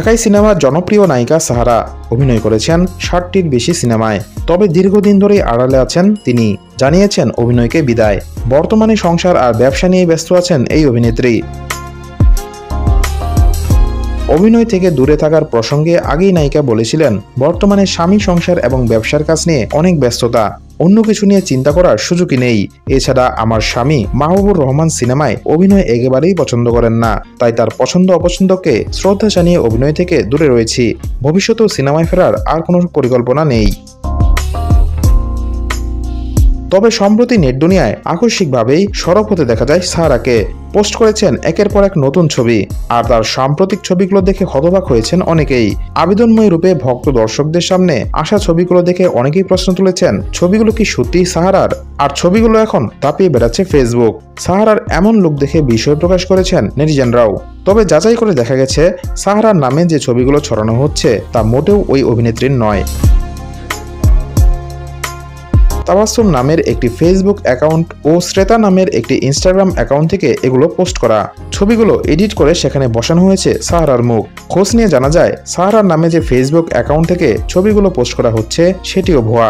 ঢাকাই সিনেমার জনপ্রিয় নায়িকা সাহারা অভিনয় করেছেন ৬০টির বেশি সিনেমায়। তবে দীর্ঘদিন ধরেই আড়ালে আছেন তিনি, জানিয়েছেন অভিনয়কে বিদায়। বর্তমানে সংসার আর ব্যবসা নিয়ে ব্যস্ত আছেন এই অভিনেত্রী। অভিনয় থেকে দূরে থাকার প্রসঙ্গে আগেই নায়িকা বলেছিলেন, বর্তমানে স্বামী, সংসার এবং ব্যবসার কাজ নিয়ে অনেক ব্যস্ততা, অন্য কিছু নিয়ে চিন্তা করার সুযোগই নেই। এছাড়া আমার স্বামী মাহবুবুর রহমান সিনেমায় অভিনয় একেবারেই পছন্দ করেন না, তাই তার পছন্দ অপছন্দকে শ্রদ্ধা জানিয়ে অভিনয় থেকে দূরে রয়েছি। ভবিষ্যতেও সিনেমায় ফেরার আর কোনো পরিকল্পনা নেই। তবে সম্প্রতি নেট দুনিয়ায় আকস্মিকভাবেই সরব হতে দেখা যায় সাহারাকে। পোস্ট করেছেন একের পর এক নতুন ছবি, আর তার সাম্প্রতিক ছবিগুলো দেখে হতবাক হয়েছেন অনেকেই। আবেদনময় রূপে ভক্ত দর্শকদের সামনে আসা ছবিগুলো দেখে অনেকেই প্রশ্ন তুলেছেন, ছবিগুলো কি সত্যিই সাহারার? আর ছবিগুলো এখন দাপিয়ে বেড়াচ্ছে ফেসবুক। সাহারার এমন লুক দেখে বিস্ময় প্রকাশ করেছেন নেটিজেনরাও। তবে যাচাই করে দেখা গেছে, সাহারার নামে যে ছবিগুলো ছড়ানো হচ্ছে তা মোটেও ওই অভিনেত্রীর নয়। তাবাসসুম নামের একটি ফেসবুক অ্যাকাউন্ট ও শ্রেতা নামের একটি ইনস্টাগ্রাম অ্যাকাউন্ট থেকে এগুলো পোস্ট করা। ছবিগুলো এডিট করে সেখানে বসানো হয়েছে সাহারার মুখ। খোঁজ নিয়ে জানা যায়, সাহারার নামে যে ফেসবুক অ্যাকাউন্ট থেকে ছবিগুলো পোস্ট করা হচ্ছে সেটিও ভুয়া।